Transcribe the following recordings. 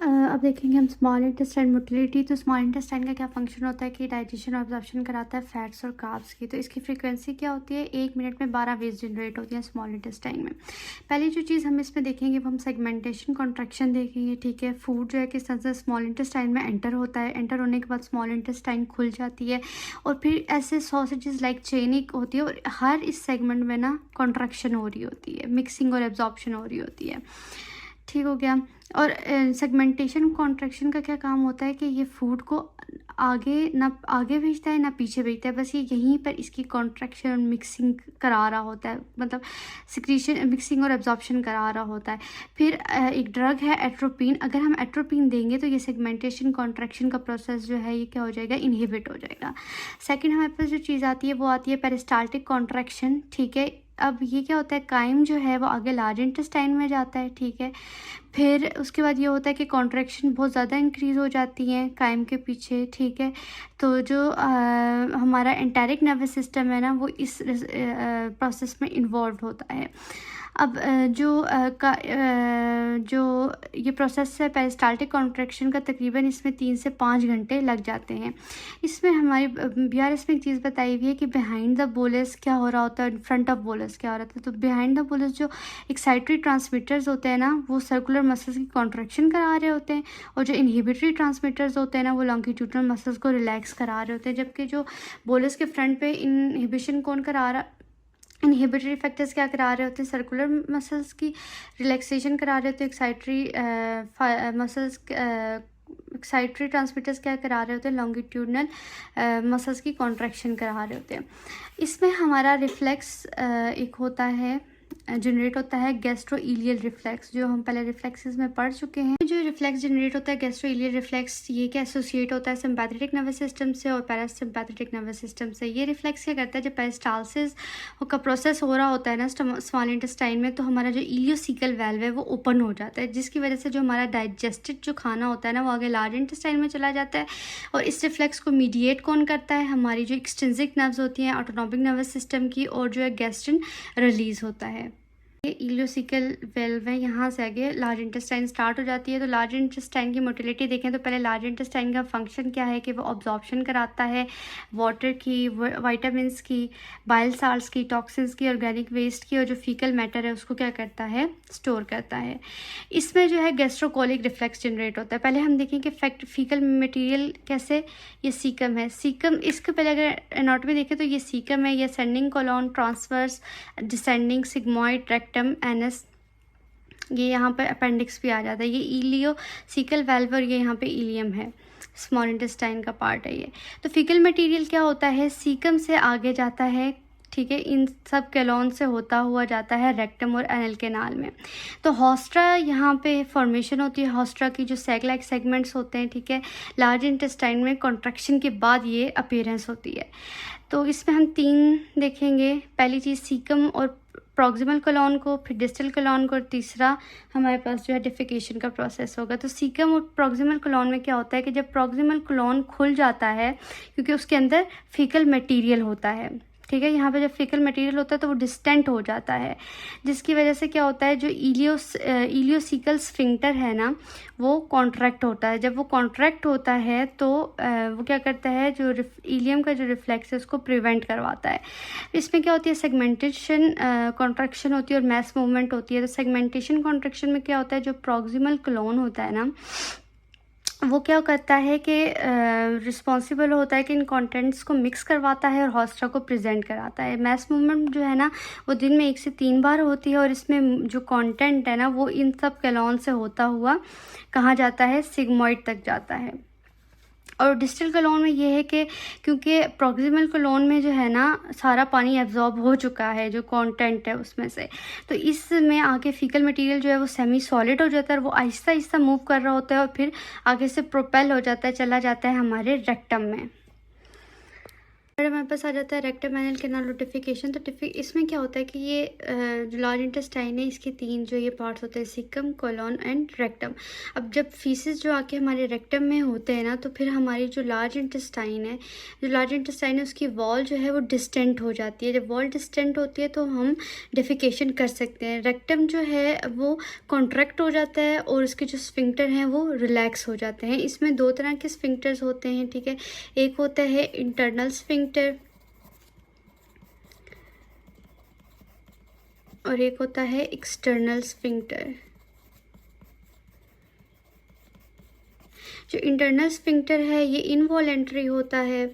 अब देखेंगे हम स्मॉल इंटेस्टाइन मोटिलिटी। तो स्मॉल इंटेस्टाइन का क्या फंक्शन होता है कि डाइजेशन और एब्जॉर्प्शन कराता है फैट्स और कार्ब्स की। तो इसकी फ्रीक्वेंसी क्या होती है, 1 मिनट में 12 वेव्स जनरेट होती हैं स्मॉल इंटेस्टाइन में। पहली जो चीज़ हम इसमें देखेंगे वो हम सेगमेंटेशन कॉन्ट्रैक्शन देखेंगे। ठीक है, फूड जो है किस तरह से स्मॉल इंटेस्टाइन में एंटर होता है, एंटर होने के बाद स्मॉल इंटेस्टाइन खुल जाती है और फिर ऐसे सॉसेजेस लाइक चेन एक होती है और हर इस सेगमेंट में ना कॉन्ट्रैक्शन हो रही होती है, मिक्सिंग और एब्जॉर्प्शन हो रही होती है। ठीक हो गया। और सेगमेंटेशन कॉन्ट्रैक्शन का क्या काम होता है कि ये फूड को आगे भेजता है ना पीछे भेजता है, बस ये यहीं पर इसकी कॉन्ट्रैक्शन और मिक्सिंग करा रहा होता है, मतलब सिक्रीशन मिक्सिंग और एब्जॉर्प्शन करा रहा होता है। फिर एक ड्रग है एट्रोपिन, अगर हम एट्रोपिन देंगे तो ये सेगमेंटेशन कॉन्ट्रैक्शन का प्रोसेस जो है ये क्या हो जाएगा, इनहिबिट हो जाएगा। सेकेंड हमारे पास जो चीज़ आती है वो आती है पेरिस्टाल्टिक कॉन्ट्रैक्शन। ठीक है, अब ये क्या होता है, काइम जो है वो आगे लार्ज इंटेस्टाइन में जाता है। ठीक है, फिर उसके बाद ये होता है कि कॉन्ट्रैक्शन बहुत ज़्यादा इंक्रीज़ हो जाती है काइम के पीछे। ठीक है, तो जो हमारा एंटेरिक नर्वस सिस्टम है ना वो इस प्रोसेस में इन्वॉल्व होता है। अब जो ये प्रोसेस है पेरिस्टाल्टिक कॉन्ट्रैक्शन का, तकरीबन इसमें 3 से 5 घंटे लग जाते हैं। इसमें हमारी बीआरएस में एक चीज़ बताई हुई है कि बिहाइंड द बोलस क्या हो रहा होता है, फ्रंट ऑफ बोलस क्या हो रहा था। तो बिहाइंड द बोलस जो एक्साइटरी ट्रांसमीटर्स होते हैं ना वो सर्कुलर मसल्स की कॉन्ट्रैक्शन करा रहे होते हैं और जो इनहिबिटरी ट्रांसमीटर्स होते हैं ना वो लॉन्गिट्यूडनल मसल्स को रिलैक्स करा रहे होते हैं। जबकि जो बोलस के फ्रंट पे इनहिबिशन कौन करा रहा, इनहिबिटरी फैक्टर्स क्या करा रहे होते हैं, सर्कुलर मसल्स की रिलैक्सेशन करा रहे होते हैं। एक्साइटरी ट्रांसमीटर्स क्या करा रहे होते हैं, लॉन्गिट्यूडनल मसल्स की कॉन्ट्रैक्शन करा रहे होते हैं। इसमें हमारा रिफ्लेक्स एक होता है, जनरेट होता है गैस्ट्रोइलियल रिफ्लेक्स, जो हम पहले रिफ्लेक्सेस में पढ़ चुके हैं। जो रिफ्लेक्स जनरेट होता है गैस्ट्रोइलियल रिफ्लेक्स, ये क्या एसोसिएट होता है सिम्पैथेटिक नर्वस सिस्टम से और पैरासिम्पैथेटिक नर्वस सिस्टम से। ये रिफ्लेक्स क्या करता है, जब पेरिस्टालसिस का प्रोसेस हो रहा होता है ना स्मॉल इंटेस्टाइन में, तो हमारा जो इलियोसिकल वाल्व है वो ओपन हो जाता है, जिसकी वजह से जो हमारा डाइजेस्टेड जो खाना होता है ना वो आगे लार्ज इंटेस्टाइन में चला जाता है। और इस रिफ्लेक्स को मीडिएट कौन करता है, हमारी जो एक्सट्रिंसिक नर्व्स होती हैं ऑटोनॉमिक नर्वस सिस्टम की, और जो है गैस्ट्रिन रिलीज होता है। ये इलियोसिकल वेल्व है, यहाँ से आगे लार्ज इंटेस्टाइन स्टार्ट हो जाती है। तो लार्ज इंटेस्टाइन की मोटिलिटी देखें तो पहले लार्ज इंटेस्टाइन का फंक्शन क्या है कि वो ऑब्जॉर्प्शन कराता है वाटर की, वाइटामिन्स की, बाइल साल्ट्स की, टॉक्सिन्स की, ऑर्गेनिक वेस्ट की, और जो फीकल मैटर है उसको क्या करता है, स्टोर करता है। इसमें जो है गैस्ट्रोकोलिक रिफ्लेक्स जनरेट होता है। पहले हम देखें कि फीकल मटेरियल कैसे, ये सीकम है, सीकम इसके पहले अगर एनाटॉमी देखें तो ये सीकम है, ये ascending colon, transverse, descending sigmoid, rectum, anus, ये यहाँ पर अपेंडिक्स भी आ जाता है। ये इलियोसिकल वाल्व और ये यहाँ पे इलियम है, स्मॉल इंटेस्टाइन का पार्ट है ये। तो फीकल मटेरियल क्या होता है, सीकम से आगे जाता है। ठीक है, इन सब कैलॉन से होता हुआ जाता है रेक्टम और एनल केनाल में। तो हॉस्ट्रा यहाँ पे फॉर्मेशन होती है, हॉस्ट्रा की जो सैक लाइक सेगमेंट्स होते हैं। ठीक है, लार्ज इंटेस्टाइन में कॉन्ट्रैक्शन के बाद ये अपीयरेंस होती है। तो इसमें हम 3 देखेंगे, पहली चीज़ सीकम और प्रॉक्सिमल कोलॉन को, फिर डिस्टल कोलॉन को, और तीसरा हमारे पास जो है डिफिकेशन का प्रोसेस होगा। तो सीकम और प्रॉक्सिमल कोलॉन में क्या होता है कि जब प्रॉक्सिमल कोलॉन खुल जाता है, क्योंकि उसके अंदर फीकल मटेरियल होता है। ठीक है, यहाँ पे जब फीकल मटेरियल होता है तो वो डिस्टेंट हो जाता है, जिसकी वजह से क्या होता है, जो इलियोसिकल स्फिंक्टर है ना वो कॉन्ट्रैक्ट होता है। जब वो कॉन्ट्रैक्ट होता है तो वो क्या करता है, जो इलियम का जो रिफ्लेक्स है उसको प्रिवेंट करवाता है। इसमें क्या होती है, सेगमेंटेशन कॉन्ट्रैक्शन होती है और मैस मूवमेंट होती है। तो सेगमेंटेशन कॉन्ट्रैक्शन में क्या होता है, जो प्रॉक्सिमल कोलॉन होता है ना वो क्या करता है कि रिस्पॉन्सिबल होता है कि इन कंटेंट्स को मिक्स करवाता है और हॉस्ट्रा को प्रेजेंट कराता है। मैस मूवमेंट जो है ना वो दिन में 1 से 3 बार होती है और इसमें जो कंटेंट है ना वो इन सब कैलॉन से होता हुआ कहाँ जाता है, सिग्मॉइड तक जाता है। और डिस्टल कोलॉन में ये है कि क्योंकि प्रॉक्सिमल कोलॉन में जो है ना सारा पानी एब्जॉर्ब हो चुका है जो कंटेंट है उसमें से, तो इसमें आके फीकल मटेरियल जो है वो सेमी सॉलिड हो जाता है और वो आहिस्ता आहिस्ता मूव कर रहा होता है और फिर आगे से प्रोपेल हो जाता है, चला जाता है हमारे रेक्टम में। फिर हमारे पास आ जाता है रेक्टम एनल कैनाल नोटिफिकेशन। तो इसमें क्या होता है कि ये जो लार्ज इंटेस्टाइन है इसके 3 जो ये पार्ट्स होते हैं, सिकम, कोलोन एंड रेक्टम। अब जब फीसेस जो आके हमारे रेक्टम में होते हैं ना, तो फिर हमारी जो लार्ज इंटेस्टाइन है उसकी वॉल जो है वो डिस्टेंट हो जाती है। जब वॉल डिस्टेंट होती है तो हम डेफिकेशन कर सकते हैं। रेक्टम जो है वो कॉन्ट्रैक्ट हो जाता है और उसके जो स्फिंक्टर हैं वो रिलैक्स हो जाते हैं। इसमें 2 तरह के स्फिंक्टर्स होते हैं, ठीक है। एक होता है इंटरनल स्फिंक्टर और एक होता है एक्सटर्नल स्फिंक्टर। जो इंटरनल स्फिंक्टर है ये इनवॉलेंटरी होता है,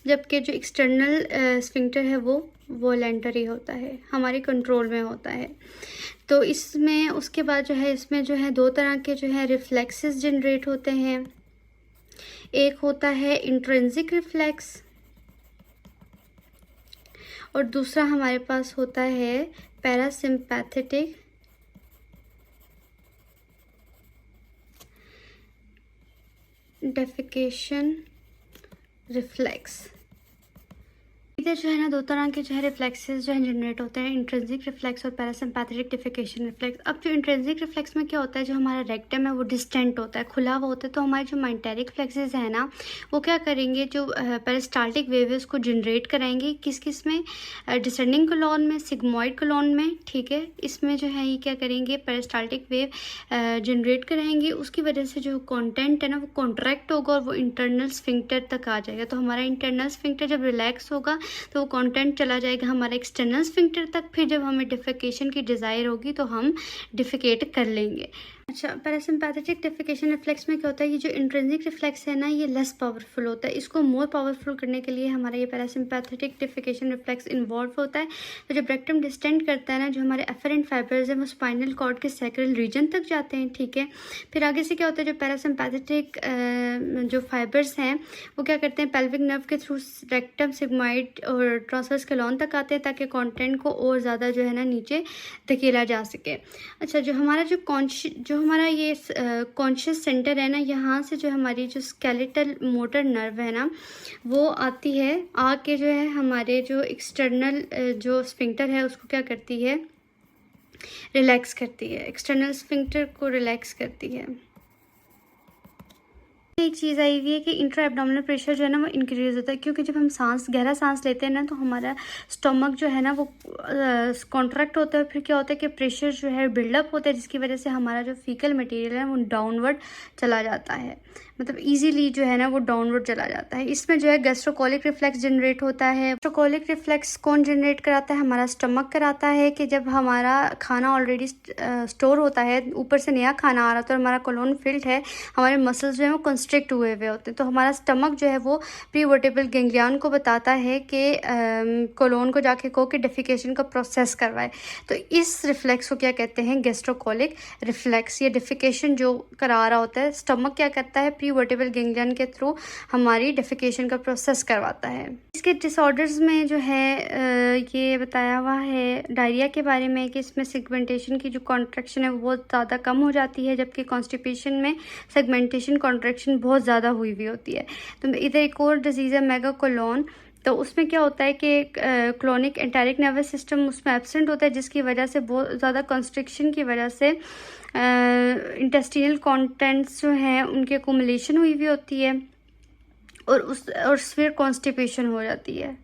जबकि जो एक्सटर्नल स्फिंक्टर है वो वॉलेंटरी होता है, हमारे कंट्रोल में होता है। तो इसमें उसके बाद जो है इसमें जो है 2 तरह के जो है रिफ्लेक्सेस जनरेट होते हैं। एक होता है इंट्रिंसिक रिफ्लेक्स और दूसरा हमारे पास होता है पैरासिम्पैथेटिक डेफिकेशन रिफ्लेक्स। इधर जो है ना 2 तरह के जो है रिफ्लेक्सेस जो है जनरेट होते हैं, इंट्रिंसिक रिफ्लेक्स और पैरासिम्पैथेटिक डेफिकेशन रिफ्लेक्स। अब जो इंट्रिंसिक रिफ्लेक्स में क्या होता है, जो हमारा रेक्टम है वो डिस्टेंट होता है, खुला हुआ होता है। तो हमारे जो माइंटेरिक रिफ्लेक्सेस है ना वो क्या करेंगे, जो पेरिस्टाल्टिक वेव है उसको जनरेट कराएंगे। किस में, डिसेंडिंग कोलॉन में, सिग्मॉइड कोलॉन में, ठीक है। इसमें जो है ये क्या करेंगे, पेरिस्टाल्टिक वेव जनरेट कराएंगे। उसकी वजह से जो कंटेंट है ना वो कॉन्ट्रैक्ट होगा और वो इंटरनल स्फिंक्टर तक आ जाएगा। तो हमारा इंटरनल स्फिंक्टर जब रिलैक्स होगा तो वो कंटेंट चला जाएगा हमारे एक्सटर्नल स्फिंक्टर तक। फिर जब हमें डिफेकेशन की डिज़ायर होगी तो हम डिफिकेट कर लेंगे। अच्छा, पैरासिम्पैथेटिक डेफिकेशन रिफ्लेक्स में क्या होता है, ये जो इंट्रिंसिक रिफ्लेक्स है ना ये लेस पावरफुल होता है। इसको मोर पावरफुल करने के लिए हमारा ये पैरासिम्पैथेटिक डेफिकेशन रिफ्लेक्स इन्वॉल्व होता है। तो जब रेक्टम डिस्टेंट करता है ना, जो हमारे एफरेंट फाइबर्स हैं वो स्पाइनल कॉर्ड के सैक्रल रीजन तक जाते हैं, ठीक है। फिर आगे से क्या होता है, जो पैरासिम्पैथेटिक जो फाइबर्स हैं वो क्या करते हैं, पेल्विक नर्व के थ्रू रेक्टम, सिग्मॉइड और ट्रांसवर्स कोलॉन तक आते हैं ताकि कंटेंट को और ज़्यादा जो है ना नीचे धकेला जा सके। अच्छा, जो हमारा जो हमारा ये कॉन्शियस सेंटर है ना, यहाँ से जो हमारी जो स्केलेटल मोटर नर्व है ना वो आती है, आके जो है हमारे जो एक्सटर्नल जो स्फिंक्टर है उसको क्या करती है, रिलैक्स करती है, एक्सटर्नल स्फिंक्टर को रिलैक्स करती है। एक चीज़ आई हुई है कि इंट्रा एब्डोमिनल प्रेशर जो है ना वो इंक्रीज होता है, क्योंकि जब हम गहरा सांस लेते हैं ना तो हमारा स्टमक जो है ना वो कॉन्ट्रैक्ट होता है। फिर क्या होता है कि प्रेशर जो है बिल्डअप होता है, जिसकी वजह से हमारा जो फीकल मटेरियल है वो डाउनवर्ड चला जाता है, मतलब इजीली जो है ना वो डाउनवर्ड चला जाता है। इसमें जो है गैस्ट्रोकोलिक रिफ्लेक्स जनरेट होता है। गैस्ट्रोकोलिक रिफ्लेक्स कौन जनरेट कराता है, हमारा स्टमक कराता है। कि जब हमारा खाना ऑलरेडी स्टोर होता है, ऊपर से नया खाना आ रहा था और हमारा कोलोन फिल्ड है, हमारे मसल्स जो है वो कंस्ट्रिक्ट हुए हुए होते हैं, तो हमारा स्टमक जो है वो प्रीवर्टेबल गैंग्लियन को बताता है कि कोलोन को जाके कहो कि डेफिकेशन का प्रोसेस करवाए। तो इस रिफ्लेक्स को क्या कहते हैं, गैस्ट्रोकोलिक रिफ्लेक्स। ये डेफिकेशन जो करा रहा होता है, स्टमक क्या करता है, प्रीवर्टेबल गैंग्लियन के थ्रू हमारी डेफिकेशन का प्रोसेस करवाता है। इसके डिसऑर्डर्स में जो है ये बताया हुआ है डायरिया के बारे में कि इसमें सेगमेंटेशन की जो कॉन्ट्रैक्शन है वो बहुत ज़्यादा कम हो जाती है, जबकि कॉन्स्टिपेशन में सेगमेंटेशन कॉन्ट्रैक्शन बहुत ज़्यादा हुई हुई होती है। तो इधर एक और डिजीज़ है मेगाकोलोन। तो उसमें क्या होता है कि क्लोनिक एंटेरिक नर्वस सिस्टम उसमें एब्सेंट होता है, जिसकी वजह से बहुत ज़्यादा कंस्ट्रिक्शन की वजह से इंटेस्टिनल कंटेंट्स जो हैं उनकी अकुमुलेशन हुई हुई होती है और फिर कॉन्स्टिपेशन हो जाती है।